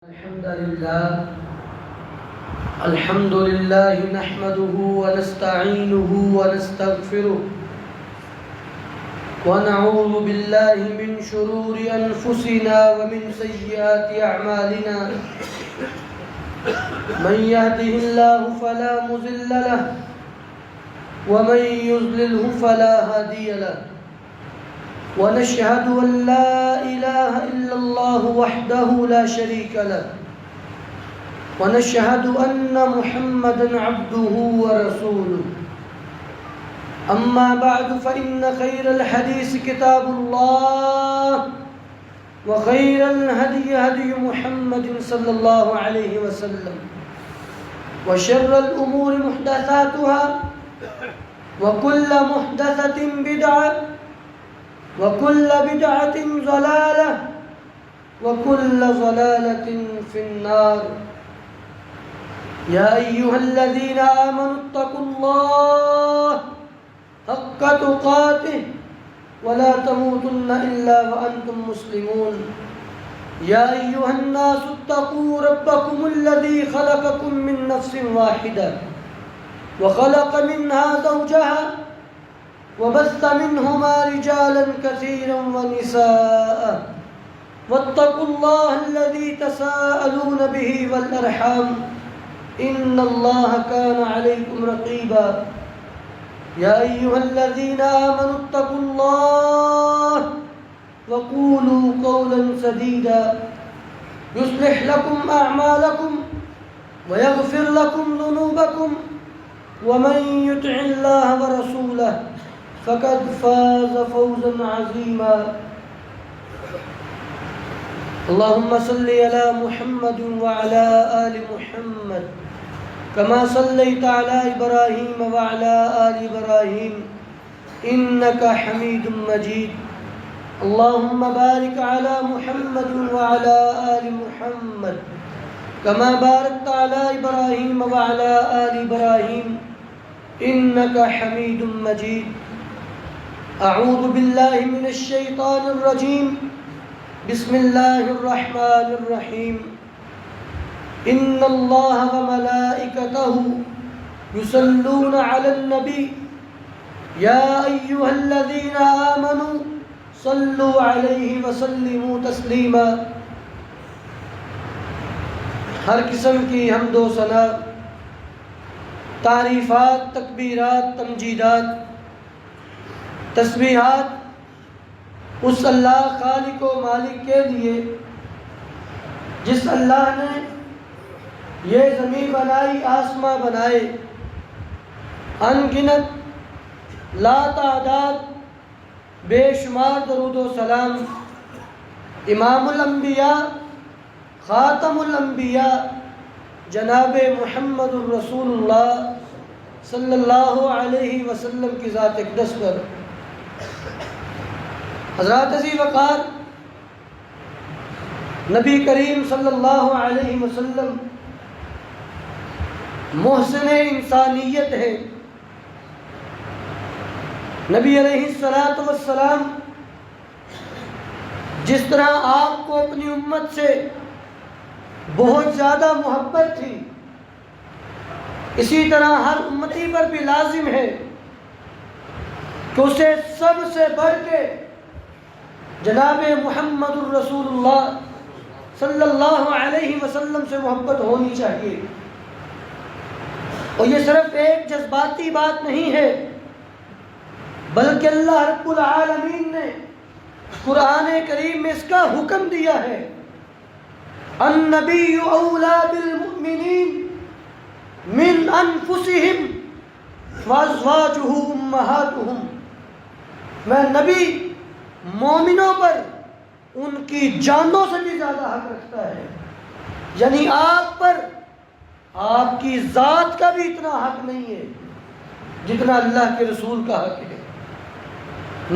الحمد لله نحمده ونستعينه ونستغفره ونعوذ بالله من شرور أنفسنا ومن سيئات أعمالنا من يهده الله فلا مضل له ومن يضلله فلا هادي له ونشهد أن لا إله إلا الله وحده لا شريك له ونشهد أن محمدًا عبده ورسوله أما بعد فإن خير الحديث كتاب الله وخير الهدي هدي محمد صلى الله عليه وسلم وشر الأمور محدثاتها وكل محدثة بدعة وكل بدعة ضلالة وكل ضلالة في النار يا أيها الذين آمنوا اتقوا الله حق تقاته ولا تموتن إلا وأنتم مسلمون يا أيها الناس اتقوا ربكم الذي خلقكم من نفس واحدة وخلق منها زوجها وبث منهما رجالا كثيرا ونساء واتقوا الله الذي تساءلون به والأرحام إن الله كان عليكم رقيبا يا أيها الذين آمنوا اتقوا الله وقولوا قولا سديدا يصلح لكم أعمالكم ويغفر لكم ذنوبكم ومن يطع الله ورسوله فقد فاز فوزا عظيما اللهم صل على محمد وعلى آل محمد كما صليت على إبراهيم وعلى آل إبراهيم إنك حميد مجيد اللهم بارك على محمد وعلى آل محمد كما باركت على إبراهيم وعلى آل إبراهيم إنك حميد مجيد أعوذ بالله من الشيطان الرجيم بسم الله الرحمن الرحيم إن الله وملائكته يصلون على النبي يا أيها الذين آمنوا صلوا عليه وسلموا تسليما ہر قسم کی حمد و ثنا، تعریفات، تکبیرات، تمجیدات، تسبیحات اس اللہ خالق و مالک کے لیے جس اللہ نے یہ زمین بنائی، آسماں بنائے، ان گنت لا تعداد بے شمار درود و سلام امام الانبیاء خاتم الانبیاء جناب محمد الرسول اللہ صلی اللہ علیہ وسلم کی ذات اقدس پر۔ حضرات عزیز وقار، نبی کریم صلی اللہ علیہ وسلم محسن انسانیت ہے۔ نبی علیہ السلام جس طرح آپ کو اپنی امت سے بہت زیادہ محبت تھی، اسی طرح ہر امتی پر بھی لازم ہے کہ اسے سب سے بڑھ کے جناب محمد الرسول اللہ صلی اللہ علیہ وسلم سے محبت ہونی چاہیے۔ اور یہ صرف ایک جذباتی بات نہیں ہے، بلکہ اللہ رب العالمین نے قرآن کریم میں اس کا حکم دیا ہے، النبی اولا بالمؤمنین من انفسہم وازواجہ امہاتہم، میں نبی مومنوں پر ان کی جانوں سے بھی زیادہ حق رکھتا ہے، یعنی آپ پر آپ کی ذات کا بھی اتنا حق نہیں ہے جتنا اللہ کے رسول کا حق ہے۔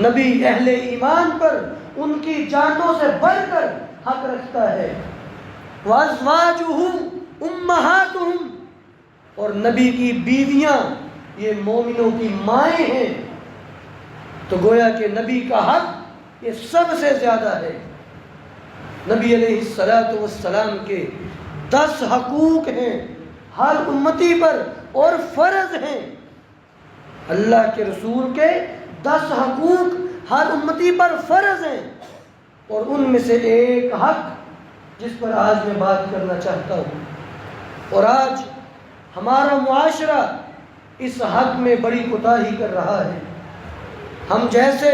نبی اہل ایمان پر ان کی جانوں سے بڑھ کر حق رکھتا ہے۔ وازواجہ امہاتہم، اور نبی کی بیویاں یہ مومنوں کی مائیں ہیں، تو گویا کہ نبی کا حق یہ سب سے زیادہ ہے۔ نبی علیہ السلام کے 10 حقوق ہیں ہر امتی پر اور فرض ہیں. اللہ کے رسول کے 10 حقوق ہر امتی پر فرض ہیں، اور ان میں سے ایک حق جس پر آج میں بات کرنا چاہتا ہوں. اور آج ہمارا معاشرہ اس حق میں بڑی کوتاہی کر رہا ہے. ہم جیسے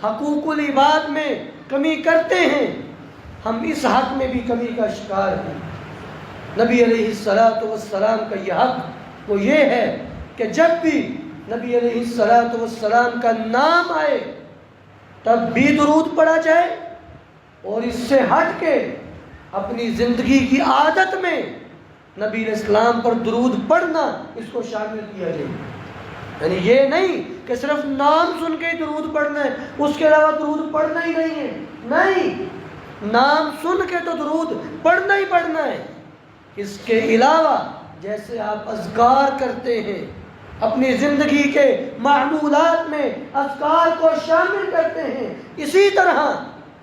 حقوق العباد میں کمی کرتے ہیں، ہم اس حق میں بھی کمی کا شکار ہیں. نبی علیہ السلام کا یہ حق وہ یہ ہے کہ جب بھی نبی علیہ السلام کا نام آئے تب بھی درود پڑھا جائے، اور اس سے ہٹ کے اپنی زندگی کی عادت میں نبی علیہ السلام پر درود پڑھنا اس کو شامل کیا جائے. یعنی یہ نہیں کہ صرف نام سن کے ہی درود پڑھنا ہے، اس کے علاوہ درود پڑھنا ہی نہیں ہے. نہیں، نام سن کے تو درود پڑھنا ہی پڑھنا ہے. اس کے علاوہ جیسے آپ اذکار کرتے ہیں، اپنی زندگی کے معمولات میں اذکار کو شامل کرتے ہیں، اسی طرح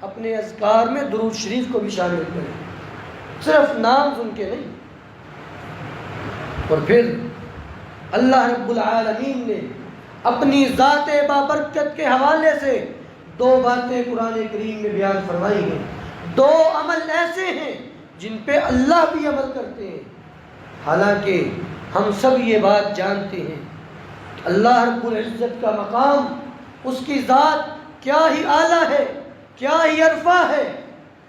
اپنے اذکار میں درود شریف کو بھی شامل کریں، صرف نام سن کے نہیں. اور پھر اللہ رب العالمین نے اپنی ذات بابرکت کے حوالے سے 2 باتیں قرآن کریم میں بیان فرمائی ہیں. 2 عمل ایسے ہیں جن پہ اللہ بھی عمل کرتے ہیں. حالانکہ ہم سب یہ بات جانتے ہیں اللہ رب العزت کا مقام، اس کی ذات کیا ہی اعلیٰ ہے، کیا ہی عرفہ ہے.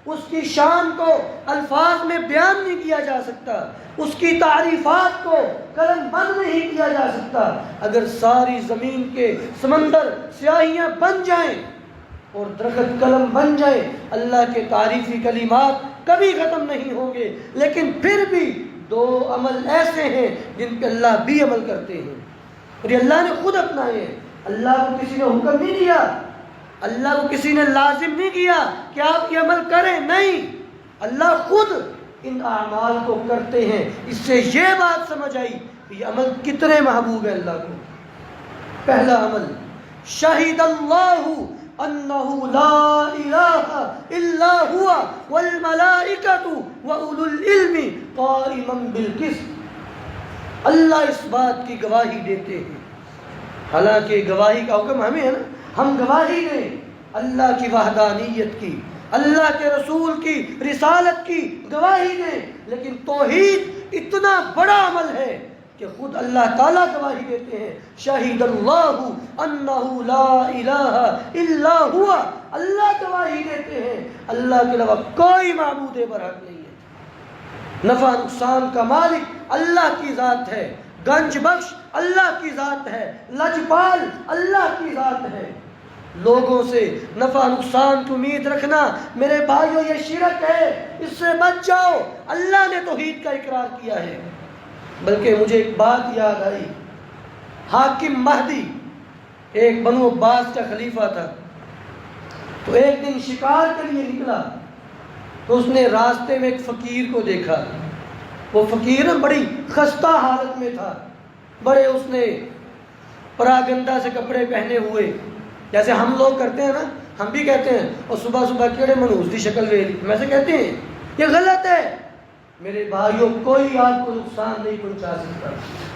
اس کی شان کو الفاظ میں بیان نہیں کیا جا سکتا، اس کی تعریفات کو قلم بند نہیں کیا جا سکتا. اگر ساری زمین کے سمندر سیاہیاں بن جائیں اور درخت قلم بن جائیں، اللہ کے تعریفی کلمات کبھی ختم نہیں ہوں گے. لیکن پھر بھی 2 عمل ایسے ہیں جن پہ اللہ بھی عمل کرتے ہیں، اور یہ اللہ نے خود اپنائے ہیں. اللہ کو کسی نے حکم نہیں دیا، اللہ کو کسی نے لازم نہیں کیا کہ آپ یہ عمل کریں. نہیں، اللہ خود ان اعمال کو کرتے ہیں. اس سے یہ بات سمجھ آئی کہ یہ عمل کتنے محبوب ہے اللہ کو. پہلا عمل، شہید اللہ انہ لا الہ الا ہوا والملائکۃ واولو العلم قائما بالقسط. اللہ اس بات کی گواہی دیتے ہیں، حالانکہ گواہی کا حکم ہمیں ہے نا، ہم گواہی دیں اللہ کی وحدانیت کی، اللہ کے رسول کی رسالت کی گواہی دیں. لیکن توحید اتنا بڑا عمل ہے کہ خود اللہ تعالیٰ گواہی دیتے ہیں، شہید اللہ انہ لا الہ الا ہوا. اللہ گواہی دیتے ہیں اللہ کے علاوہ کوئی معبود برحق نہیں ہے. نفع نقصان کا مالک اللہ کی ذات ہے، گنج بخش اللہ کی ذات ہے، لجپال اللہ کی ذات ہے. لوگوں سے نفع نقصان کی امید رکھنا میرے بھائیوں یہ شرک ہے، اس سے بچ جاؤ. اللہ نے توحید کا اقرار کیا ہے. بلکہ مجھے ایک بات یاد آئی، حاکم مہدی ایک بنو عباس کا خلیفہ تھا. تو ایک دن شکار کے لیے نکلا تو اس نے راستے میں ایک فقیر کو دیکھا. وہ فقیر بڑی خستہ حالت میں تھا، بڑے اس نے پراگندہ سے کپڑے پہنے ہوئے، جیسے ہم لوگ کرتے ہیں نا، ہم بھی کہتے ہیں اور صبح صبح کیڑے منحوس دی شکل ویلی، ویسے کہتے ہیں. یہ غلط ہے میرے بھائیوں. کوئی آپ کو نقصان نہیں پہنچا سکتا،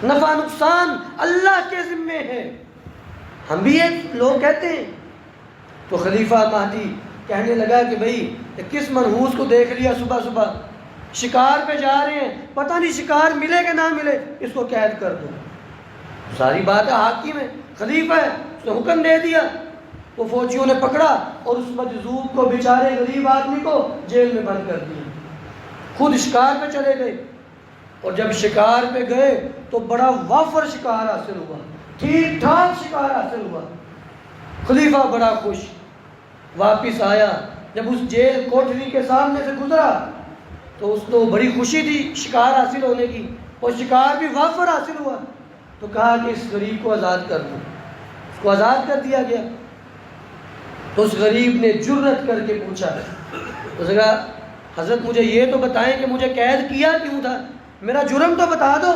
نفع نقصان اللہ کے ذمے ہے. ہم بھی یہ لوگ کہتے ہیں. تو خلیفہ مہدی کہنے لگا کہ بھئی کس منحوس کو دیکھ لیا صبح صبح، شکار پہ جا رہے ہیں، پتہ نہیں شکار ملے کہ نہ ملے، اس کو قید کر دو. ساری بات ہے، حاکم ہے، خلیفہ ہے، اس نے حکم دے دیا. وہ فوجیوں نے پکڑا اور اس مجذوب کو، بیچارے غریب آدمی کو جیل میں بند کر دیا. خود شکار پہ چلے گئے، اور جب شکار پہ گئے تو بڑا وافر شکار حاصل ہوا، ٹھیک ٹھاک شکار حاصل ہوا. خلیفہ بڑا خوش واپس آیا. جب اس جیل کوٹری کے سامنے سے گزرا تو اس کو بڑی خوشی تھی شکار حاصل ہونے کی، اور شکار بھی وافر حاصل ہوا. تو کہا کہ اس غریب کو آزاد کر دو. اس کو آزاد کر دیا گیا. تو اس غریب نے جرت کر کے پوچھا، اس نے کہا حضرت مجھے یہ تو بتائیں کہ مجھے قید کیا کیوں تھا، میرا جرم تو بتا دو.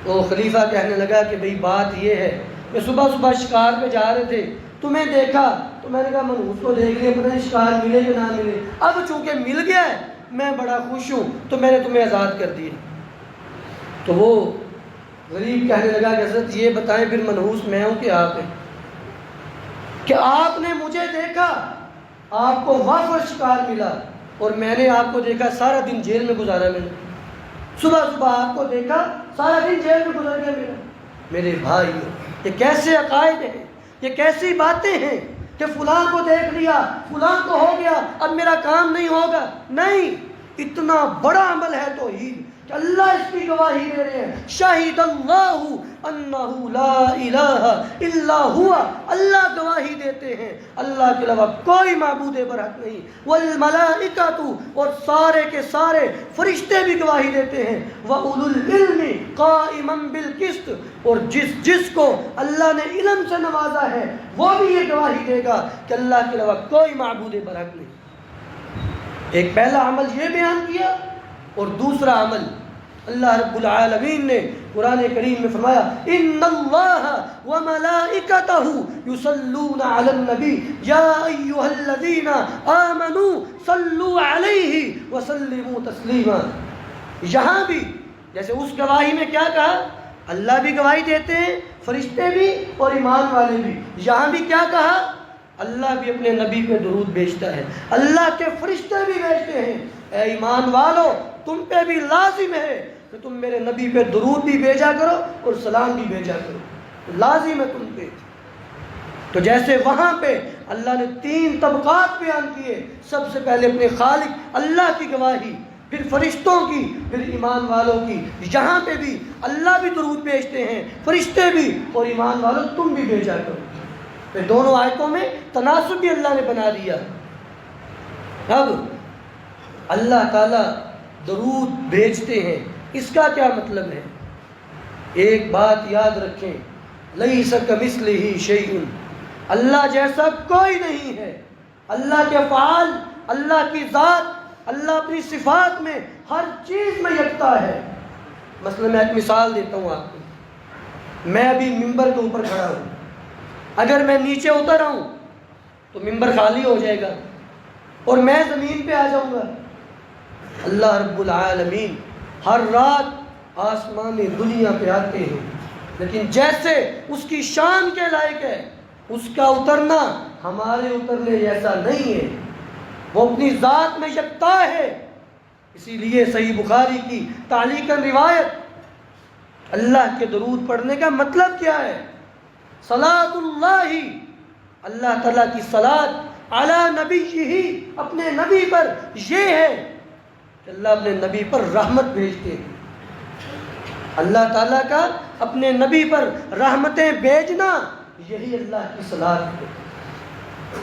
تو خلیفہ کہنے لگا کہ بھئی بات یہ ہے کہ صبح صبح شکار پہ جا رہے تھے، تمہیں دیکھا تو میں نے کہا منحوس کو دیکھ لیا، پتہ نہیں شکار ملے کہ نہ ملے، اب چونکہ مل گیا ہے میں بڑا خوش ہوں تو میں نے تمہیں آزاد کر دیا۔ تو وہ غریب کہنے لگا کہ حضرت یہ بتائیں پھر منحوس میں ہوں کہ آپ ہیں؟ کہ آپ نے مجھے دیکھا، آپ کو وافر شکار ملا، اور میں نے آپ کو دیکھا سارا دن جیل میں گزارا، میں نے صبح صبح آپ کو دیکھا سارا دن جیل میں گزر گیا میرا۔ میرے بھائی یہ کیسے عقائد ہیں، یہ کیسی باتیں ہیں کہ فلاں کو دیکھ لیا، فلاں کو ہو گیا، اب میرا کام نہیں ہوگا۔ نہیں، اتنا بڑا عمل ہے توحید کہ اللہ اس کی گواہی دے رہے ہیں، شاہد اللہ انہ لا الہ الا ہوا، اللہ گواہی دیتے ہیں اللہ کے علاوہ کوئی معبود برحق نہیں، والملائکۃ، اور سارے کے سارے فرشتے بھی گواہی دیتے ہیں، وَأُولُو الْعِلْمِ قَائِمًا بِالْقِسْطِ، اور جس کو اللہ نے علم سے نوازا ہے وہ بھی یہ گواہی دے گا کہ اللہ کے علاوہ کوئی معبود برحق نہیں۔ ایک پہلا عمل یہ بیان کیا، اور دوسرا عمل اللہ رب العالمین نے قرآن کریم میں فرمایا ان اللہ وملائکتہ یصلون علی النبی یا ایھا الذین آمنوا صلوا علیہ وسلموا تسلیما۔ یہاں بھی جیسے اس گواہی میں کیا کہا، اللہ بھی گواہی دیتے ہیں، فرشتے بھی اور ایمان والے بھی، یہاں بھی کیا کہا، اللہ بھی اپنے نبی پہ درود بھیجتا ہے، اللہ کے فرشتے بھی بھیجتے ہیں۔ اے ایمان والو، تم پہ بھی لازم ہے کہ تم میرے نبی پہ درود بھی بھیجا کرو اور سلام بھی بھیجا کرو، لازم ہے تم پہ۔ تو جیسے وہاں پہ اللہ نے 3 طبقات بیان کیے، سب سے پہلے اپنے خالق اللہ کی گواہی، پھر فرشتوں کی، پھر ایمان والوں کی، یہاں پہ بھی اللہ بھی درود بھیجتے ہیں، فرشتے بھی، اور ایمان والوں تم بھی بھیجا کرو۔ پھر دونوں آیتوں میں تناسب بھی اللہ نے بنا دیا۔ اب اللہ تعالیٰ درود بھیجتے ہیں، اس کا کیا مطلب ہے؟ ایک بات یاد رکھیں، لیس کمثلہ شیء، اللہ جیسا کوئی نہیں ہے۔ اللہ کے افعال، اللہ کی ذات، اللہ اپنی صفات میں ہر چیز میں یکتا ہے۔ مثلا میں ایک مثال دیتا ہوں آپ کو، میں ابھی ممبر کے اوپر کھڑا ہوں، اگر میں نیچے اتر آؤں تو ممبر خالی ہو جائے گا اور میں زمین پہ آ جاؤں گا۔ اللہ رب العالمین ہر رات آسمان دنیا پہ آتے ہیں، لیکن جیسے اس کی شان کے لائق ہے اس کا اترنا ہمارے اترنے جیسا نہیں ہے، وہ اپنی ذات میں یکتا ہے۔ اسی لیے صحیح بخاری کی تعلیقاً روایت، اللہ کے درود پڑھنے کا مطلب کیا ہے؟ صلاۃ اللہ، اللہ تعالیٰ کی صلاۃ علی نبیہ، اپنے نبی پر، یہ ہے کہ اللہ اپنے نبی پر رحمت بھیجتے ہیں۔ اللہ تعالیٰ کا اپنے نبی پر رحمتیں بھیجنا یہی اللہ کی صلاۃ ہے۔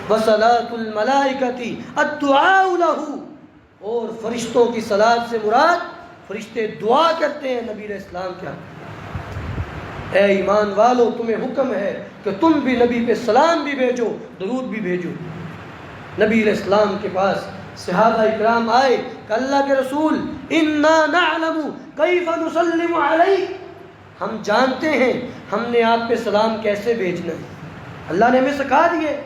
وصلاۃ الملائکۃ الدعاء لہ، اور فرشتوں کی صلاۃ سے مراد فرشتے دعا کرتے ہیں نبی علیہ السلام کے حق۔ اے ایمان والو، تمہیں حکم ہے کہ تم بھی نبی پہ سلام بھی بھیجو، درود بھی بھیجو۔ نبی علیہ السلام کے پاس صحابہ اکرام آئے کہ اللہ کے رسول انا نعلم کیف نسلم علیک، ہم جانتے ہیں ہم نے آپ پہ سلام کیسے بھیجنا ہے۔ اللہ نے ہمیں سکھا دیے۔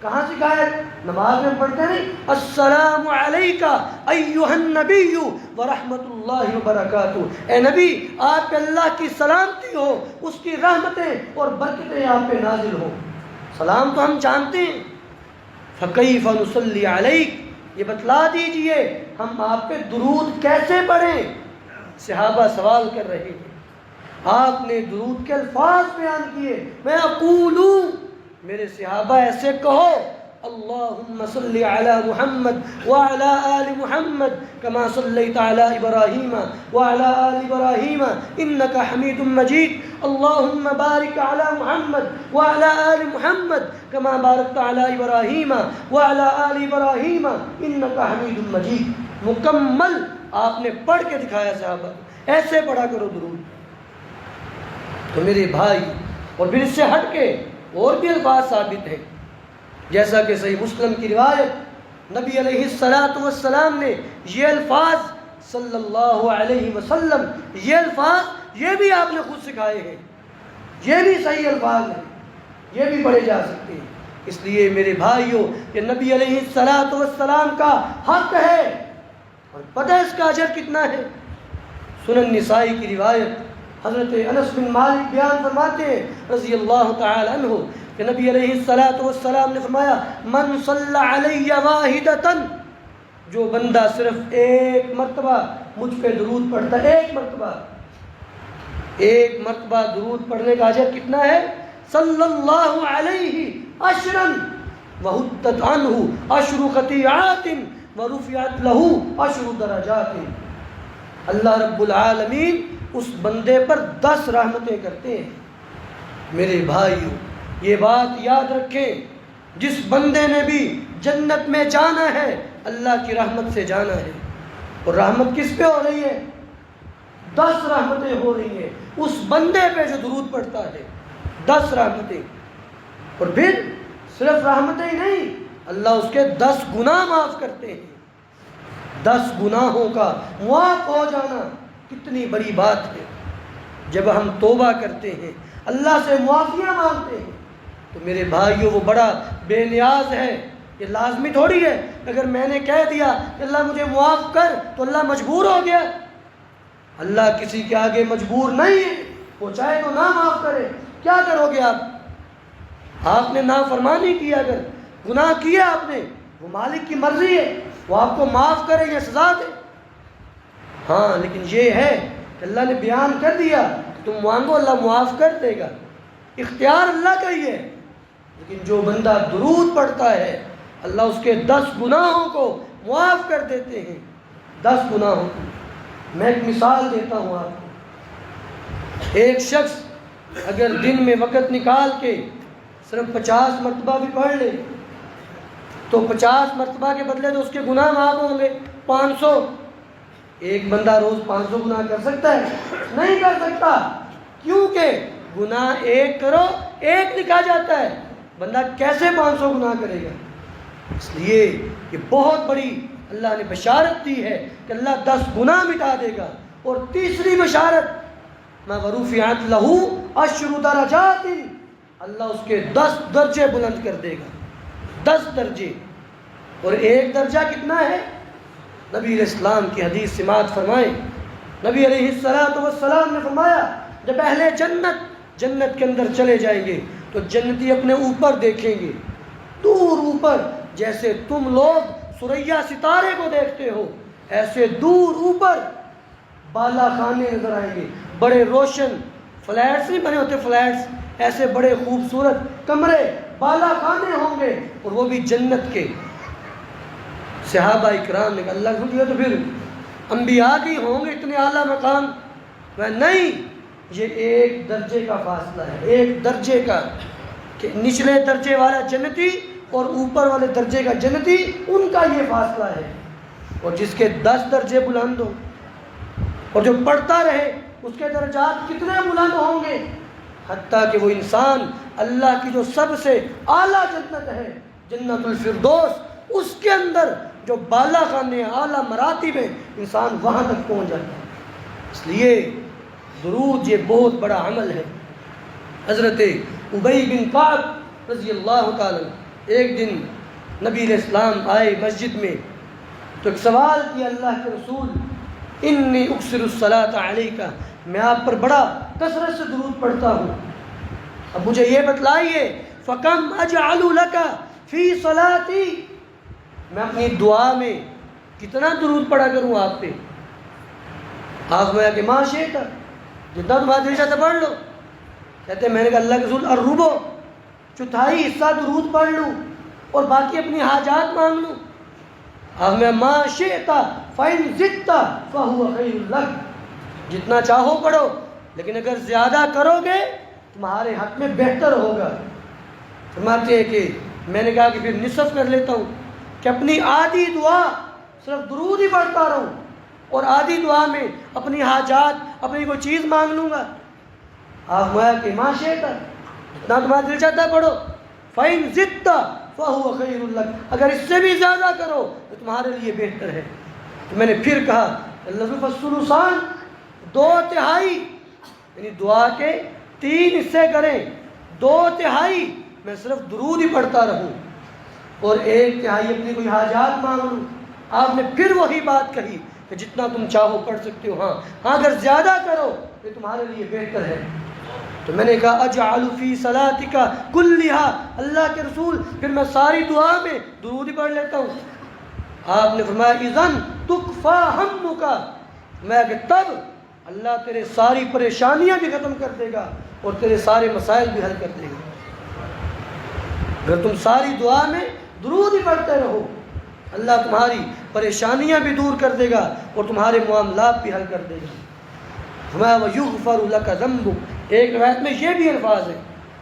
کہاں سکھایا؟ نماز میں پڑھتے نہیں السلام علیکہ ایھا النبی ورحمۃ اللہ وبرکاتہ، اے نبی آپ پہ اللہ کی سلامتی ہو، اس کی رحمتیں اور برکتیں آپ پہ نازل ہو۔ سلام تو ہم جانتے ہیں، فکیف نصلی علیک، یہ بتلا دیجئے ہم آپ پہ درود کیسے پڑھیں۔ صحابہ سوال کر رہے ہیں، آپ نے درود کے الفاظ بیان کیے، میں اقولو، میرے صحابہ ایسے کہو، اللہم صلی علی محمد وعلی آل محمد کما صلیت علی ابراہیم وعلی آل ابراہیم انکا حمید مجید، اللہم بارک علی محمد وعلی آل محمد کما بارکت علی ابراہیم وعلی آل ابراہیم انکا حمید مجید۔ مکمل آپ نے پڑھ کے دکھایا صحابہ، ایسے پڑھا کرو درود۔ تو میرے بھائی، اور پھر اس سے ہٹ کے اور بھی الفاظ ثابت ہیں، جیسا کہ صحیح مسلم کی روایت، نبی علیہ السلام نے یہ الفاظ صلی اللہ علیہ وسلم، یہ الفاظ یہ بھی آپ نے خود سکھائے ہیں، یہ بھی صحیح الفاظ ہیں، یہ بھی پڑھے جا سکتے ہیں۔ اس لیے میرے بھائیوں یہ نبی علیہ السلام کا حق ہے، اور پتہ ہے اس کا اجر کتنا ہے؟ سنن نسائی کی روایت حضرت انس بن مالک بیان فرماتے ہیں رضی اللہ تعالی عنہ کہ نبی علیہ السلام نے فرمایا من صلی علی واحدۃ، جو بندہ صرف ایک مرتبہ مجھ پہ درود پڑھتا ہے، ایک مرتبہ درود پڑھنے کا اجر کتنا ہے؟ صلی اللہ علیہ عشرا وحطت عنہ عشر خطیئات ورفعت لہ عشر درجات۔ اللہ رب العالمین اس بندے پر 10 رحمتیں کرتے ہیں۔ میرے بھائیوں یہ بات یاد رکھیں، جس بندے نے بھی جنت میں جانا ہے اللہ کی رحمت سے جانا ہے، اور رحمت کس پہ ہو رہی ہے؟ 10 رحمتیں ہو رہی ہیں اس بندے پہ جو درود پڑھتا ہے، 10 رحمتیں۔ اور پھر صرف رحمتیں ہی نہیں، اللہ اس کے 10 گناہ معاف کرتے ہیں۔ 10 گناہوں کا معاف ہو جانا کتنی بڑی بات ہے۔ جب ہم توبہ کرتے ہیں، اللہ سے معافیاں مانگتے ہیں، تو میرے بھائیوں وہ بڑا بے نیاز ہے۔ یہ لازمی تھوڑی ہے اگر میں نے کہہ دیا کہ اللہ مجھے معاف کر تو اللہ مجبور ہو گیا۔ اللہ کسی کے آگے مجبور نہیں ہے، وہ چاہے تو نہ معاف کرے۔ کیا کرو گے آپ نے نافرمانی کی، اگر گناہ کیا آپ نے، وہ مالک کی مرضی ہے، وہ آپ کو معاف کرے یا سزا دے۔ ہاں لیکن یہ ہے کہ اللہ نے بیان کر دیا کہ تم مانگو اللہ معاف کر دے گا، اختیار اللہ کا ہی ہے۔ لیکن جو بندہ درود پڑھتا ہے اللہ اس کے 10 گناہوں کو معاف کر دیتے ہیں، 10 گناہوں کو۔ میں ایک مثال دیتا ہوں آپ کو۔ ایک شخص اگر دن میں وقت نکال کے صرف 50 مرتبہ بھی پڑھ لے تو 50 مرتبہ کے بدلے تو اس کے گناہ معاف ہوں گے 500۔ ایک بندہ روز 500 گناہ کر سکتا ہے؟ نہیں کر سکتا، کیونکہ گناہ ایک کرو ایک لکھا جاتا ہے، بندہ کیسے 500 گناہ کرے گا؟ اس لیے یہ بہت بڑی اللہ نے بشارت دی ہے کہ اللہ 10 گناہ مٹا دے گا۔ اور تیسری بشارت وَرُفِعَتْ لَهُ عَشْرُ دَرَجَاتٍ، اللہ اس کے 10 درجے بلند کر دے گا، 10 درجے۔ اور ایک درجہ کتنا ہے؟ نبی علیہ السلام کی حدیث سماعت فرمائیں۔ نبی علیہ السلام نے فرمایا جب اہل جنت کے اندر چلے جائیں گے تو جنتی اپنے اوپر دیکھیں گے، دور اوپر، جیسے تم لوگ ثریا ستارے کو دیکھتے ہو ایسے دور اوپر بالا خانے نظر آئیں گے، بڑے روشن، فلیٹس نہیں بنے ہوتے، فلیٹس، ایسے بڑے خوبصورت کمرے، بالا خانے ہوں گے، اور وہ بھی جنت کے۔ صحابہ اکرام نے کہا اللہ کے رسول، تو پھر انبیاء کی ہوں گے اتنے اعلیٰ مقام؟ میں نہیں، یہ ایک درجے کا فاصلہ ہے، ایک درجے کا، کہ نچلے درجے والا جنتی اور اوپر والے درجے کا جنتی، ان کا یہ فاصلہ ہے۔ اور جس کے 10 درجے بلند ہوں اور جو پڑھتا رہے اس کے درجات کتنے بلند ہوں گے، حتیٰ کہ وہ انسان اللہ کی جو سب سے اعلیٰ جنت ہے جنت الفردوس، اس کے اندر جو بالا خانے اعلیٰ مراتب ہیں، انسان وہاں تک پہنچ جاتا ہے۔ اس لیے درود یہ بہت بڑا عمل ہے۔ حضرت ابی بن کعب رضی اللہ تعالیٰ ایک دن نبی علیہ السلام آئے مسجد میں تو ایک سوال کیا اللہ کے رسول، انی اکثر الصلاۃ علیک، میں آپ پر بڑا کثرت سے درود پڑھتا ہوں، اب مجھے یہ بتلائیے فکم اجعل لک فی صلاتی، میں اپنی دعا میں کتنا درود پڑھا کروں آپ پہ؟ آپ میں کہ ما شئت، جتنا تمہارا دل چاہتا پڑھ لو۔ کہتے ہیں میں نے کہا اللہ کے رسول الربع، چوتھائی حصہ درود پڑھ لوں اور باقی اپنی حاجات مانگ لوں؟ اب میں ما شئت فإن زدت فهو خیر لک، جتنا چاہو پڑھو، لیکن اگر زیادہ کرو گے تمہارے حق میں بہتر ہوگا۔ فرماتے ہیں کہ میں نے کہا کہ پھر نصف کر لیتا ہوں کہ اپنی آدھی دعا صرف درود ہی پڑھتا رہوں اور آدھی دعا میں اپنی حاجات، اپنی کوئی چیز مانگ لوں گا۔ آپ میں کہ ما شئت، جتنا تمہارا دل چاہتا ہے پڑھو، فإن زدت فهو خیر لک، اگر اس سے بھی زیادہ کرو تو تمہارے لیے بہتر ہے۔ تو میں نے پھر کہا اللہ فالثلثان، 2/3، یعنی دعا کے 3 حصے کریں، 2/3 میں صرف درود ہی پڑھتا رہوں اور 1/3 اپنی کوئی حاجات مانگ لوں؟ آپ نے پھر وہی بات کہی کہ جتنا تم چاہو پڑھ سکتے ہو، ہاں اگر زیادہ کرو یہ تمہارے لیے بہتر ہے۔ تو میں نے کہا اجعل فی صلاتک کلھا، اللہ کے رسول پھر میں ساری دعا میں درود ہی پڑھ لیتا ہوں۔ آپ نے فرمایا اذن تکفی ہمک، میں کہ تب اللہ تیرے ساری پریشانیاں بھی ختم کر دے گا اور تیرے سارے مسائل بھی حل کر دے گا۔ اگر تم ساری دعا میں درود ہی پڑھتے رہو، اللہ تمہاری پریشانیاں بھی دور کر دے گا اور تمہارے معاملات بھی حل کر دے گا۔ فرمایا وَيُغْفَرُ لَكَ ذَنْبُكَ، ایک روایت میں یہ بھی الفاظ ہے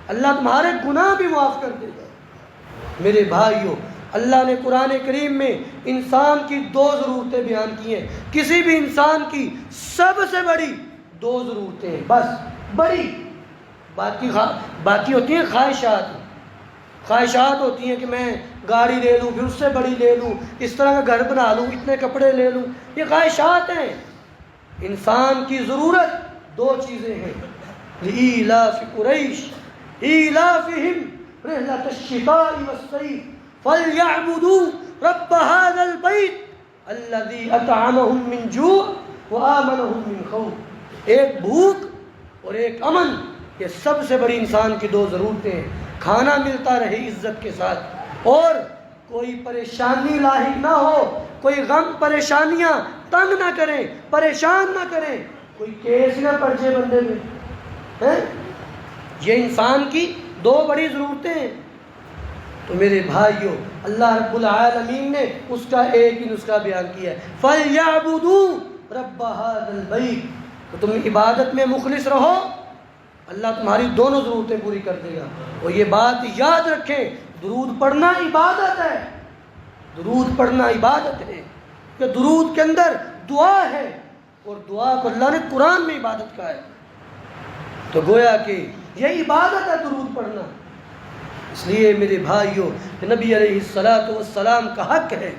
اللہ تمہارے گناہ بھی معاف کر دے گا۔ میرے بھائیو، اللہ نے قرآن کریم میں انسان کی 2 ضرورتیں بیان کی ہیں۔ کسی بھی انسان کی سب سے بڑی 2 ضرورتیں ہیں، بس بڑی، باقی ہوتی ہیں خواہشات۔ خواہشات ہوتی ہیں کہ میں گاڑی لے لوں، پھر اس سے بڑی لے لوں، اس طرح کا گھر بنا لوں، اتنے کپڑے لے لوں، یہ خواہشات ہیں۔ انسان کی ضرورت 2 چیزیں ہیں، لإیلاف قریش ایلافہم رحلۃ الشتاء والصیف فلیعبدوا رب هذا البیت الذی اطعمہم من جوع وآمنہم من خوف۔ ایک بھوک اور ایک امن، یہ سب سے بڑی انسان کی 2 ضرورتیں ہیں۔ کھانا ملتا رہے عزت کے ساتھ اور کوئی پریشانی لاحق نہ ہو، کوئی غم پریشانیاں تنگ نہ کریں، پریشان نہ کریں، کوئی کیس نہ پڑ جائے بندے میں۔ یہ انسان کی 2 بڑی ضرورتیں ہیں۔ تو میرے بھائیو، اللہ رب العالمین نے اس کا ایک ہی نسخہ بیان کیا ہے، فَلْيَعْبُدُوا رَبَّ هَذَا الْبَيْتِ، تو تم عبادت میں مخلص رہو، اللہ تمہاری دونوں ضرورتیں پوری کر دے گا۔ اور یہ بات یاد رکھیں، درود پڑھنا عبادت ہے، درود پڑھنا عبادت ہے، کہ درود کے اندر دعا ہے اور دعا کو اللہ نے قرآن میں عبادت کہا ہے۔ تو گویا کہ یہ عبادت ہے درود پڑھنا۔ اس لیے میرے بھائیوں، کہ نبی علیہ السلام کا حق ہے۔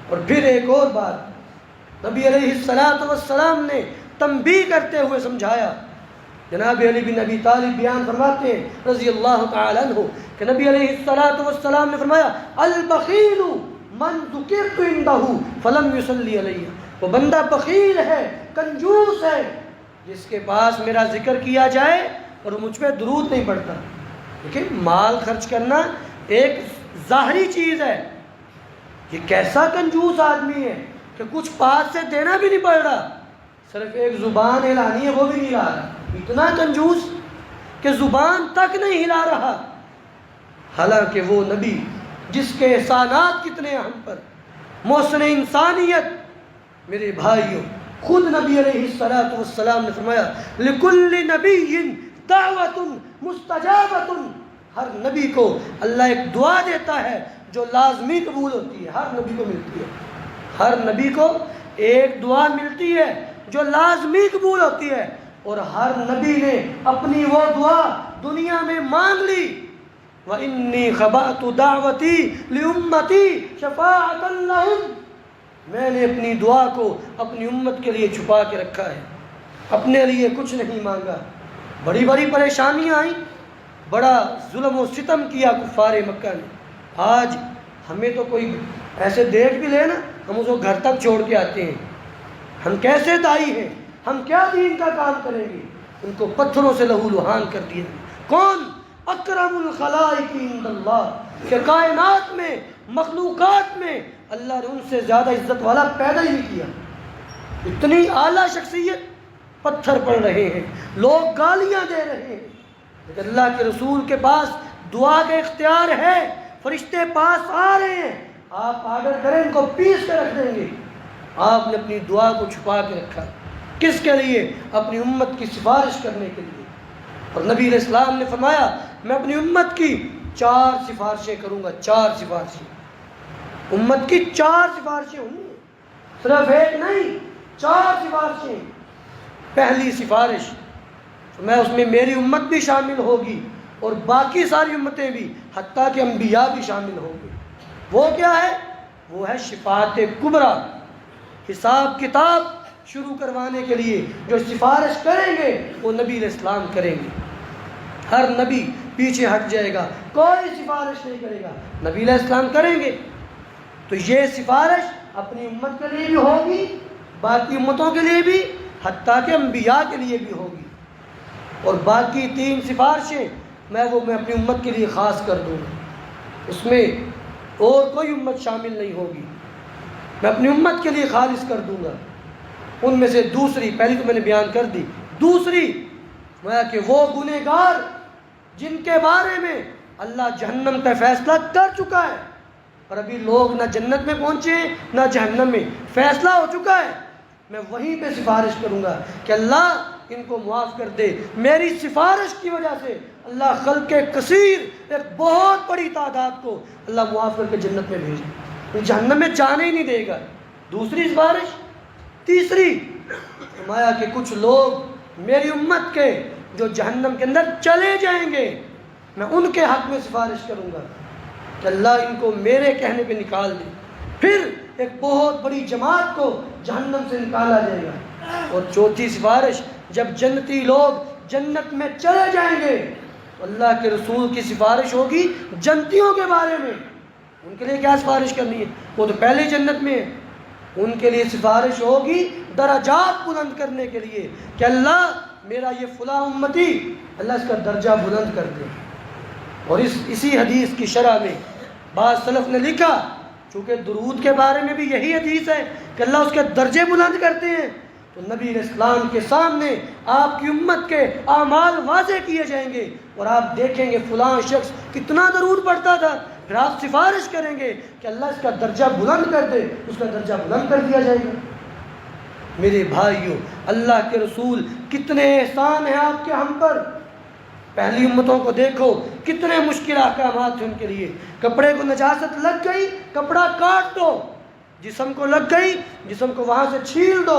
اور پھر ایک اور بات نبی علیہ السلام نے تنبیہ کرتے ہوئے سمجھایا۔ جناب علی بن ابی طالب بیان فرماتے ہیں رضی اللہ تعالی عنہ کہ نبی علیہ السلام نے فرمایا البخیل من ذکرت عندہ فلم یصلی علیہ، وہ بندہ بخیل ہے، کنجوس ہے، جس کے پاس میرا ذکر کیا جائے اور وہ مجھ پہ درود نہیں پڑتا۔ دیکھیں، مال خرچ کرنا ایک ظاہری چیز ہے، یہ کیسا کنجوس آدمی ہے کہ کچھ پاس سے دینا بھی نہیں پڑ رہا، صرف ایک زبان ہلانی ہے وہ بھی نہیں ہلا رہا، اتنا کنجوس کہ زبان تک نہیں ہلا رہا۔ حالانکہ وہ نبی جس کے احسانات کتنے ہیں ہم پر، محسن انسانیت۔ میرے بھائیوں، خود نبی علیہ السلام نے فرمایا لِكُلِّ نَبِيٍّ دَعْوَةٌ مُسْتَجَابَةٌ، ہر نبی کو اللہ ایک دعا دیتا ہے جو لازمی قبول ہوتی ہے، ہر نبی کو ملتی ہے، ہر نبی کو ایک دعا ملتی ہے جو لازمی قبول ہوتی ہے، اور ہر نبی نے اپنی وہ دعا دنیا میں مانگ لی۔ وَإِنِّي خَبَأْتُ دَعْوَتِي لِأُمَّتِي شَفَاعَةً لَهُمْ، میں نے اپنی دعا کو اپنی امت کے لیے چھپا کے رکھا ہے، اپنے لیے کچھ نہیں مانگا۔ بڑی بڑی پریشانیاں آئیں، بڑا ظلم و ستم کیا کفار مکہ نے۔ آج ہمیں تو کوئی ایسے دیکھ بھی لے نا، ہم اس کو گھر تک چھوڑ کے آتے ہیں۔ ہم کیسے دائی ہیں، ہم کیا دین کا کام کریں گے؟ ان کو پتھروں سے لہو لہان کر دیا۔ کون؟ اکرم الخلائق عند اللہ، کہ کائنات میں، مخلوقات میں اللہ نے ان سے زیادہ عزت والا پیدا ہی نہیں کیا۔ اتنی اعلیٰ شخصیت، پتھر پڑ رہے ہیں، لوگ گالیاں دے رہے ہیں، لیکن اللہ کے رسول کے پاس دعا کا اختیار ہے، فرشتے پاس آ رہے ہیں، آپ آرڈر کریں ان کو پیس کے رکھ دیں گے۔ آپ نے اپنی دعا کو چھپا کے رکھا، کس کے لیے؟ اپنی امت کی سفارش کرنے کے لیے۔ اور نبی علیہ السلام نے فرمایا میں اپنی امت کی 4 سفارشیں کروں گا، 4 سفارشیں، امت کی 4 سفارشیں ہوں گی، صرف ایک نہیں، 4 سفارشیں۔ پہلی سفارش میں اس میں میری امت بھی شامل ہوگی اور باقی ساری امتیں بھی، حتیٰ کہ انبیاء بھی شامل ہوں گے۔ وہ کیا ہے؟ وہ ہے شفاعت کبریٰ، حساب کتاب شروع کروانے کے لیے جو سفارش کریں گے وہ نبی علیہ السلام کریں گے۔ ہر نبی پیچھے ہٹ جائے گا، کوئی سفارش نہیں کرے گا، نبی علیہ السلام کریں گے۔ تو یہ سفارش اپنی امت کے لیے بھی ہوگی، باقی امتوں کے لیے بھی، حتیٰ کہ انبیاء کے لیے بھی ہوگی۔ اور باقی 3 سفارشیں میں اپنی امت کے لیے خاص کر دوں گا، اس میں اور کوئی امت شامل نہیں ہوگی، میں اپنی امت کے لیے خالص کر دوں گا۔ ان میں سے دوسری، پہلی تو میں نے بیان کر دی، دوسری کہ وہ گنہگار جن کے بارے میں اللہ جہنم کا فیصلہ کر چکا ہے، اور ابھی لوگ نہ جنت میں پہنچے ہیں نہ جہنم میں، فیصلہ ہو چکا ہے، میں وہیں پہ سفارش کروں گا کہ اللہ ان کو معاف کر دے۔ میری سفارش کی وجہ سے اللہ خلق کثیر، ایک بہت بڑی تعداد کو اللہ معاف کر کے جنت میں بھیجے، جہنم میں جانے ہی نہیں دے گا۔ دوسری سفارش۔ تیسری فرمایا کہ کچھ لوگ میری امت کے جو جہنم کے اندر چلے جائیں گے، میں ان کے حق میں سفارش کروں گا کہ اللہ ان کو میرے کہنے پہ نکال دے۔ پھر ایک بہت بڑی جماعت کو جہنم سے نکالا جائے گا۔ اور چوتھی سفارش، جب جنتی لوگ جنت میں چلے جائیں گے تو اللہ کے رسول کی سفارش ہوگی جنتیوں کے بارے میں۔ ان کے لیے کیا سفارش کرنی ہے؟ وہ تو پہلے ہی جنت میں ہے۔ ان کے لیے سفارش ہوگی درجات بلند کرنے کے لیے کہ اللہ میرا یہ فلاں امتی، اللہ اس کا درجہ بلند کر دے۔ اور اسی حدیث کی شرح میں بعض سلف نے لکھا، چونکہ درود کے بارے میں بھی یہی حدیث ہے کہ اللہ اس کے درجے بلند کرتے ہیں، تو نبی علیہ السلام کے سامنے آپ کی امت کے اعمال واضح کیے جائیں گے، اور آپ دیکھیں گے فلاں شخص کتنا درود پڑھتا تھا، پھر آپ سفارش کریں گے کہ اللہ اس کا درجہ بلند کر دے، اس کا درجہ بلند کر دیا جائے گا۔ میرے بھائیوں، اللہ کے رسول کتنے احسان ہیں آپ کے ہم پر۔ پہلی امتوں کو دیکھو، کتنے مشکل احکامات ہیں ان کے لیے۔ کپڑے کو نجاست لگ گئی، کپڑا کاٹ دو، جسم کو لگ گئی، جسم کو وہاں سے چھیل دو،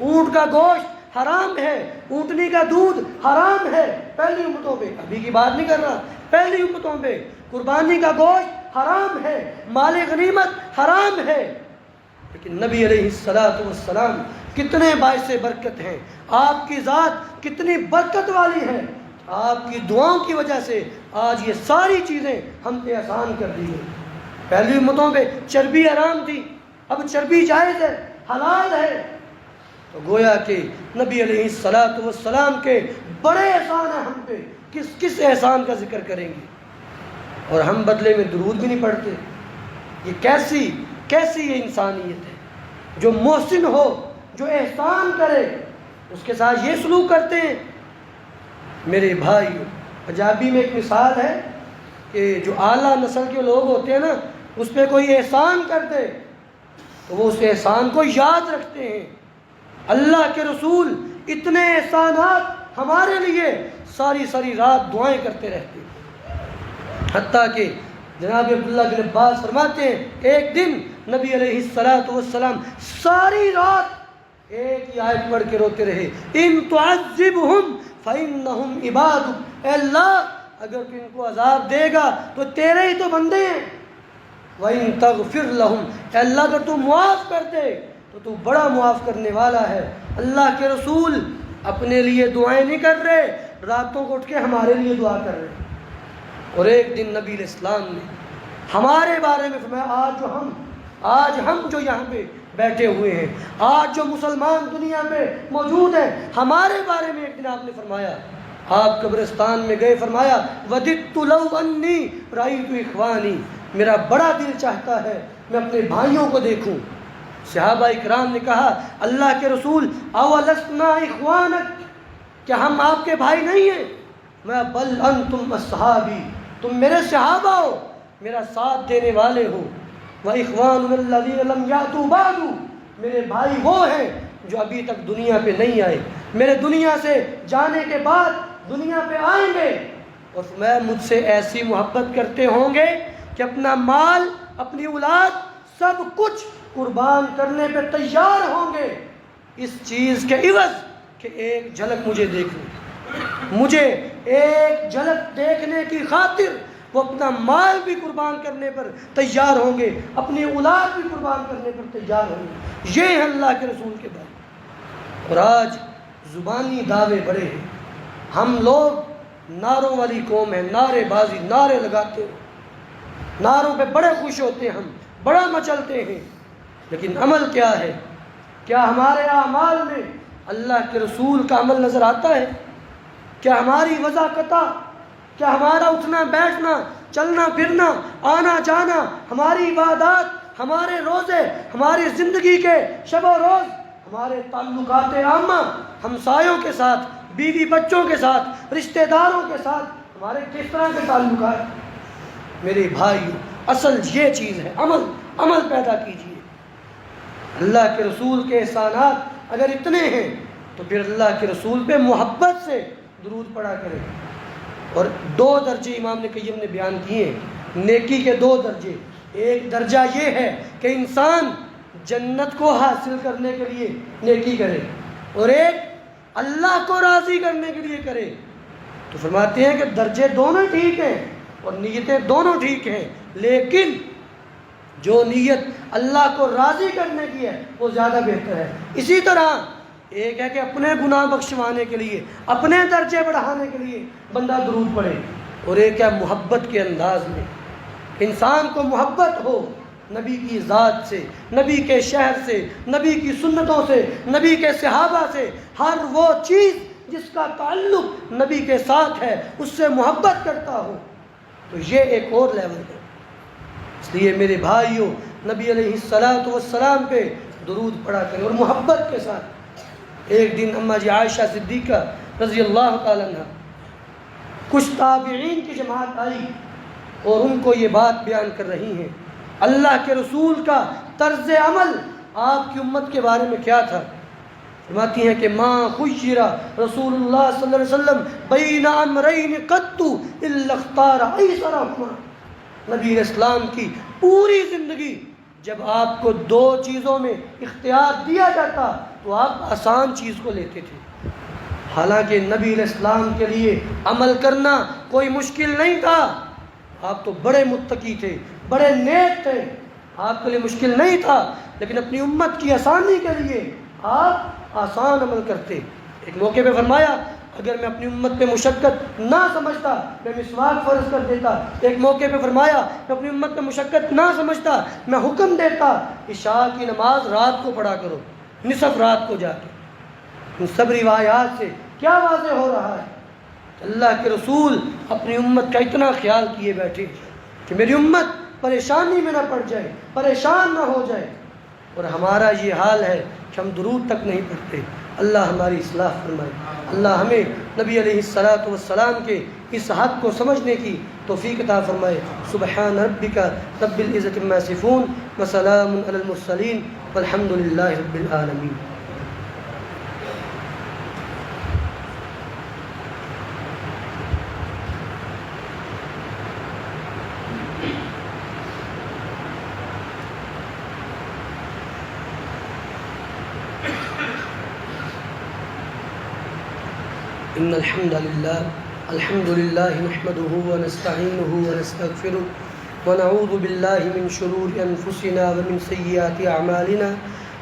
اونٹ کا گوشت حرام ہے، اونٹنی کا دودھ حرام ہے پہلی امتوں پہ، ابھی کی بات نہیں کر رہا، پہلی امتوں پہ قربانی کا گوشت حرام ہے، مال غنیمت حرام ہے۔ لیکن نبی علیہ السلام کتنے باعث برکت ہیں، آپ کی ذات کتنی برکت والی ہے، آپ کی دعاؤں کی وجہ سے آج یہ ساری چیزیں ہم پہ آسان کر دی گئی۔ پہلی امتوں پہ چربی حرام تھی، اب چربی جائز ہے، حلال ہے۔ تو گویا کہ نبی علیہ السلام کے بڑے احسان ہیں ہم پہ، کس احسان کا ذکر کریں گے، اور ہم بدلے میں درود بھی نہیں پڑھتے۔ یہ کیسی یہ انسانیت ہے؟ جو محسن ہو، جو احسان کرے، اس کے ساتھ یہ سلوک کرتے ہیں۔ میرے بھائی، پنجابی میں ایک مثال ہے کہ جو اعلیٰ نسل کے لوگ ہوتے ہیں نا، اس پہ کوئی احسان کر دے تو وہ اس احسان کو یاد رکھتے ہیں۔ اللہ کے رسول اتنے احسانات ہمارے لیے ساری رات دعائیں کرتے رہتے ہیں، حتیٰ کہ جناب عبداللہ بن عباس فرماتے ہیں ایک دن نبی علیہ السلام ساری رات ایک ہی آیت پڑھ کے روتے رہے، ان تعذبہم فإنہم عبادک، اے اللہ اگر تو ان کو عذاب دے گا تو تیرے ہی تو بندے ہیں، وَإِن تَغْفِرْ لَهُمْ، اے اللہ اگر تو معاف کر دے تو تو بڑا معاف کرنے والا ہے۔ اللہ کے رسول اپنے لیے دعائیں نہیں کر رہے، راتوں کو اٹھ کے ہمارے لیے دعا کر رہے ہیں۔ اور ایک دن نبی علیہ السلام نے ہمارے بارے میں فرمایا، آج ہم جو یہاں پہ بیٹھے ہوئے ہیں، آج جو مسلمان دنیا میں موجود ہیں، ہمارے بارے میں ایک دن آپ نے فرمایا، آپ قبرستان میں گئے، فرمایا وَدِدْتُ لَوْ أَنِّي رَأَيْتُ إِخْوَانِي، میرا بڑا دل چاہتا ہے میں اپنے بھائیوں کو دیکھوں۔ صحابہ اکرام نے کہا اللہ کے رسول اَوَلَسْنَا إِخْوَانَكَ، کیا ہم آپ کے بھائی نہیں ہیں؟ میں بل انتم اصحابی، تم میرے صحابہ ہو، میرا ساتھ دینے والے ہو۔ وَإِخْوَانُنَا الَّذِينَ لَمْ يَأْتُوا بَعْدُ، میرے بھائی وہ ہیں جو ابھی تک دنیا پہ نہیں آئے، میرے دنیا سے جانے کے بعد دنیا پہ آئیں گے، اور میں مجھ سے ایسی محبت کرتے ہوں گے کہ اپنا مال، اپنی اولاد، سب کچھ قربان کرنے پہ تیار ہوں گے، اس چیز کے عوض کہ ایک جھلک مجھے دیکھنے، مجھے ایک جھلک دیکھنے کی خاطر وہ اپنا مال بھی قربان کرنے پر تیار ہوں گے، اپنی اولاد بھی قربان کرنے پر تیار ہوں گے۔ یہ ہے اللہ کے رسول کے بارے۔ اور آج زبانی دعوے بڑے ہیں، ہم لوگ نعروں والی قوم ہیں، نعرے بازی، نعرے لگاتے ہیں، نعروں پہ بڑے خوش ہوتے ہیں، ہم بڑا مچلتے ہیں، لیکن عمل کیا ہے؟ کیا ہمارے اعمال میں اللہ کے رسول کا عمل نظر آتا ہے؟ کیا ہماری وضاقتہ، کیا ہمارا اٹھنا بیٹھنا، چلنا پھرنا، آنا جانا، ہماری عبادات، ہمارے روزے، ہماری زندگی کے شب و روز، ہمارے تعلقات عامہ، ہمسایوں کے ساتھ، بیوی بچوں کے ساتھ، رشتہ داروں کے ساتھ ہمارے کس طرح کے تعلقات؟ میرے بھائیو، اصل یہ چیز ہے، عمل پیدا کیجیے۔ اللہ کے رسول کے احسانات اگر اتنے ہیں تو پھر اللہ کے رسول پہ محبت سے درود پڑھا کریں۔ اور 2 درجے امام نے قیم نے بیان کیے ہیں، نیکی کے 2 درجے۔ ایک درجہ یہ ہے کہ انسان جنت کو حاصل کرنے کے لیے نیکی کرے، اور ایک اللہ کو راضی کرنے کے لیے کرے۔ تو فرماتے ہیں کہ درجے دونوں ٹھیک ہیں اور نیتیں دونوں ٹھیک ہیں، لیکن جو نیت اللہ کو راضی کرنے کی ہے وہ زیادہ بہتر ہے۔ اسی طرح ایک ہے کہ اپنے گناہ بخشوانے کے لیے، اپنے درجے بڑھانے کے لیے بندہ درود پڑھے، اور ایک ہے محبت کے انداز میں، انسان کو محبت ہو نبی کی ذات سے، نبی کے شہر سے، نبی کی سنتوں سے، نبی کے صحابہ سے، ہر وہ چیز جس کا تعلق نبی کے ساتھ ہے اس سے محبت کرتا ہو، تو یہ ایک اور لیول ہے۔ اس لیے میرے بھائیوں، نبی علیہ السلام پہ درود پڑھا کریں اور محبت کے ساتھ۔ ایک دن اماں جی عائشہ صدیقہ رضی اللہ تعالیٰ عنہ، کچھ تابعین کی جماعت آئی اور ان کو یہ بات بیان کر رہی ہیں، اللہ کے رسول کا طرز عمل آپ کی امت کے بارے میں کیا تھا؟ فرماتی ہیں کہ ما خیر رسول اللہ صلی اللہ علیہ وسلم بین امرین قط الا اختار ایسرہما۔ نبی اسلام کی پوری زندگی جب آپ کو 2 چیزوں میں اختیار دیا جاتا تو آپ آسان چیز کو لیتے تھے۔ حالانکہ نبی اسلام کے لیے عمل کرنا کوئی مشکل نہیں تھا، آپ تو بڑے متقی تھے، بڑے نیک تھے، آپ کے لیے مشکل نہیں تھا، لیکن اپنی امت کی آسانی کے لیے آپ آسان عمل کرتے۔ ایک موقع پہ فرمایا اگر میں اپنی امت پہ مشقت نہ سمجھتا میں مسواک فرض کر دیتا۔ ایک موقع پہ فرمایا میں اپنی امت پہ مشقت نہ سمجھتا میں حکم دیتا عشاء کی نماز رات کو پڑھا کرو، نصف رات کو جا کے۔ ان سب روایات سے کیا واضح ہو رہا ہے؟ اللہ کے رسول اپنی امت کا اتنا خیال کیے بیٹھے کہ میری امت پریشانی میں نہ پڑ جائے، پریشان نہ ہو جائے، اور ہمارا یہ حال ہے کہ ہم درود تک نہیں پڑھتے۔ اللہ ہماری اصلاح فرمائے، اللہ ہمیں نبی علیہ السلام کے اس حق کو سمجھنے کی توفیق عطا فرمائے۔ سبحان ربک رب العزت عما یصفون وسلام علی المرسلین والحمد للہ رب العالمین۔ ان الحمد للہ نحمده ونستعینه ونستغفره ونعوذ باللہ من شرور انفسنا ومن سیئات اعمالنا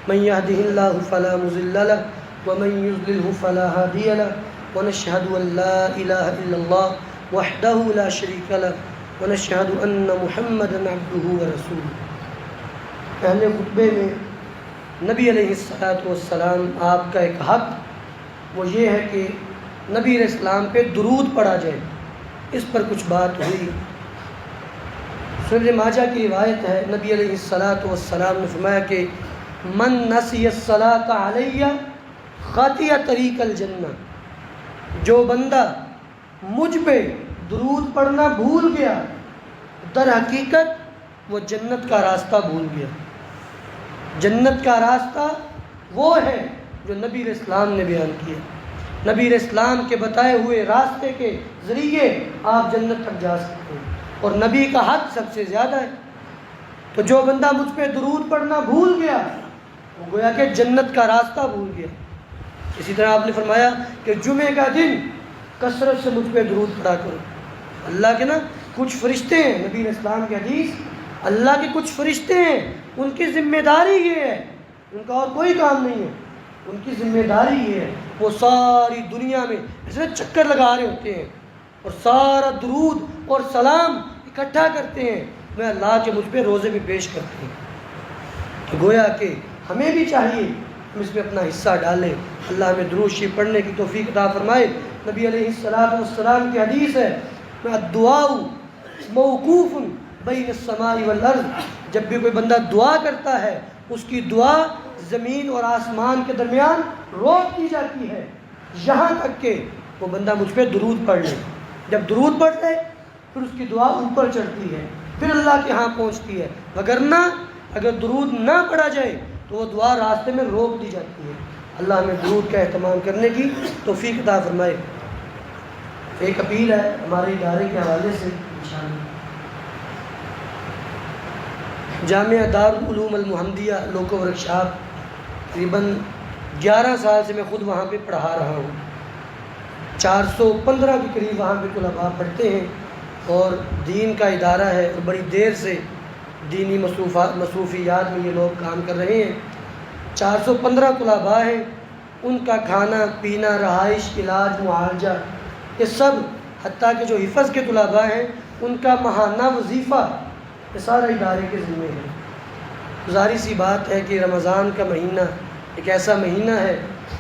من يهده الله فلا مضل له ومن يضلل فلا هادي له ونشهد ان لا اله الا الله وحده لا شريك له ونشهد ان محمدا عبده ورسوله۔ پہلے خطبے میں نبی علیہ السلام آپ کا ایک حق وہ یہ ہے کہ نبی علیہ السلام پہ درود پڑھا جائے، اس پر کچھ بات ہوئی۔ سنن ماجہ کی روایت ہے، نبی علیہ السلام نے فرمایا کہ من نسی الصلاۃ علیہ خطی طریق الجنہ، جو بندہ مجھ پہ درود پڑھنا بھول گیا در حقیقت وہ جنت کا راستہ بھول گیا۔ جنت کا راستہ وہ ہے جو نبی علیہ السلام نے بیان کیا۔ نبی علیہ السلام کے بتائے ہوئے راستے کے ذریعے آپ جنت تک جا سکتے ہیں، اور نبی کا حق سب سے زیادہ ہے۔ تو جو بندہ مجھ پہ درود پڑھنا بھول گیا وہ گویا کہ جنت کا راستہ بھول گیا۔ اسی طرح آپ نے فرمایا کہ جمعے کا دن کثرت سے مجھ پہ درود پڑھا کرو۔ اللہ کے نا کچھ فرشتے ہیں، نبی علیہ السلام کی حدیث، اللہ کے کچھ فرشتے ہیں، ان کی ذمہ داری یہ ہے، ان کا اور کوئی کام نہیں ہے ان کی ذمہ داری یہ ہے، وہ ساری دنیا میں ایسے چکر لگا رہے ہوتے ہیں اور سارا درود اور سلام اکٹھا کرتے ہیں، میں اللہ کے مجھ پہ روزے بھی پیش کرتے ہیں۔ تو گویا کہ ہمیں بھی چاہیے ہم اس میں اپنا حصہ ڈالیں۔ اللہ ہمیں درود شریف پڑھنے کی توفیق عطا فرمائے۔ نبی علیہ السلام کی حدیث ہے، الدعاء موقوف بین السماء والارض، جب بھی کوئی بندہ دعا کرتا ہے اس کی دعا زمین اور آسمان کے درمیان روک دی جاتی ہے، یہاں تک کہ وہ بندہ مجھ پہ درود پڑھ لے۔ جب درود پڑھتا ہے پھر اس کی دعا اوپر چڑھتی ہے، پھر اللہ کے ہاں پہنچتی ہے، وگرنہ اگر درود نہ پڑھا جائے تو وہ دعا راستے میں روک دی جاتی ہے۔ اللہ ہمیں درود کا اہتمام کرنے کی توفیق عطا فرمائے۔ ایک اپیل ہے ہمارے ادارے کے حوالے سے، انشاءاللہ جامعہ دارالعلوم المحمدیہ لوکو ورکشاپ، تقریباً 11 سال سے میں خود وہاں پہ پڑھا رہا ہوں۔ 415 کے قریب وہاں پہ طلباء پڑھتے ہیں اور دین کا ادارہ ہے اور بڑی دیر سے دینی مصروفیات میں یہ لوگ کام کر رہے ہیں۔ 415 طلباء ہیں، ان کا کھانا پینا، رہائش، علاج، معالجہ، یہ سب، حتیٰ کہ جو حفظ کے طلباء ہیں ان کا ماہانہ وظیفہ، یہ سارا ادارے کے ذمہ ہے۔ ظاہر سی بات ہے کہ رمضان کا مہینہ ایک ایسا مہینہ ہے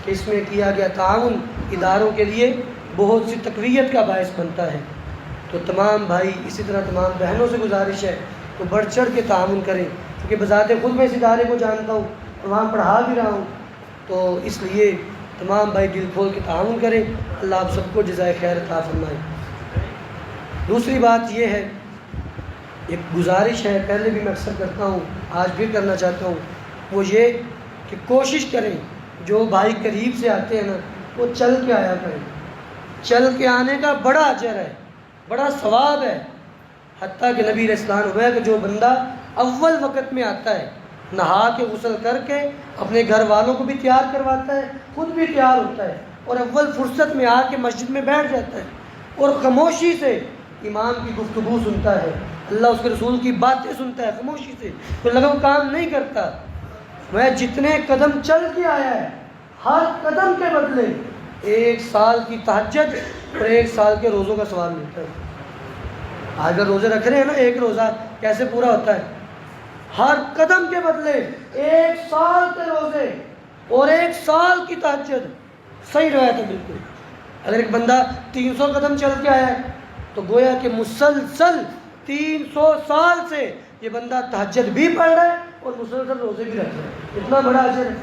کہ اس میں کیا گیا تعاون اداروں کے لیے بہت سی تقویت کا باعث بنتا ہے۔ تو تمام بھائی، اسی طرح تمام بہنوں سے گزارش ہے تو بڑھ چڑھ کے تعاون کریں، کیونکہ بذات خود میں اس ادارے کو جانتا ہوں اور وہاں پڑھا بھی رہا ہوں، تو اس لیے تمام بھائی دل کھول کے تعاون کریں۔ اللہ آپ سب کو جزائے خیر عطا فرمائے۔ دوسری بات یہ ہے، ایک گزارش ہے، پہلے بھی میں اکثر کرتا ہوں، آج بھی کرنا چاہتا ہوں، وہ یہ کہ کوشش کریں جو بھائی قریب سے آتے ہیں نا وہ چل کے آیا کریں۔ چل کے آنے کا بڑا اجر ہے، بڑا ثواب ہے۔ حتیٰ کہ نبی علیہ السلام ہوا کہ جو بندہ اول وقت میں آتا ہے، نہا کے غسل کر کے اپنے گھر والوں کو بھی تیار کرواتا ہے، خود بھی تیار ہوتا ہے اور اول فرصت میں آ کے مسجد میں بیٹھ جاتا ہے اور خاموشی سے امام کی گفتگو سنتا ہے، اللہ اس کے رسول کی باتیں سنتا ہے خاموشی سے، تو لگا وہ کام نہیں کرتا۔ وہ جتنے قدم چل کے آیا ہے، ہر قدم کے بدلے 1 سال کی تہجد اور 1 سال کے روزوں کا ثواب ملتا ہے۔ اگر روزے رکھ رہے ہیں نا، ایک روزہ کیسے پورا ہوتا ہے؟ ہر قدم کے بدلے 1 سال کے روزے اور 1 سال کی تہجد۔ صحیح روایت ہے بالکل۔ اگر ایک بندہ 300 قدم چل کے آیا ہے تو گویا کہ مسلسل 300 سال سے یہ بندہ تہجد بھی پڑھ رہا ہے اور مسلسل روزے بھی رکھ رہا ہے، اتنا بڑا اجر ہے۔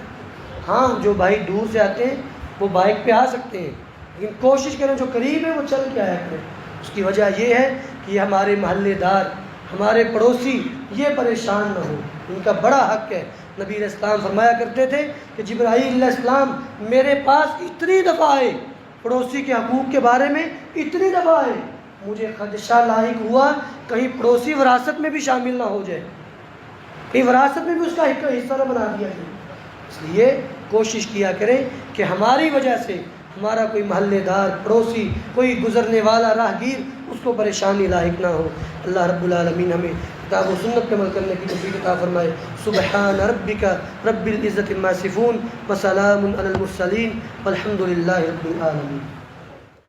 ہاں جو بھائی دور سے آتے ہیں وہ بائک پہ آ سکتے ہیں، لیکن کوشش کریں جو قریب ہے وہ چل کے آیا کریں۔ اس کی وجہ یہ ہے کہ ہمارے محلے دار، ہمارے پڑوسی یہ پریشان نہ ہوں، ان کا بڑا حق ہے۔ نبی علیہ السلام فرمایا کرتے تھے کہ جبرائیل علیہ السلام میرے پاس اتنی دفعہ آئے پڑوسی کے حقوق کے بارے میں، اتنی دفعہ آئے، مجھے خدشہ لاحق ہوا کہیں پڑوسی وراثت میں بھی شامل نہ ہو جائے، کہیں وراثت میں بھی اس کا حصہ نہ بنا دیا جائے۔ اس لیے کوشش کیا کریں کہ ہماری وجہ سے ہمارا کوئی محلے دار، پڑوسی، کوئی گزرنے والا راہگیر اس کو پریشانی لاحق نہ ہو۔ اللہ رب العالمین ہمیں کتاب و سنت پہ عمل کرنے کی توفیق عطا فرمائے۔ سبحان ربک رب العزت عما یصفون وسلام علی المرسلین والحمد للہ رب العالمین۔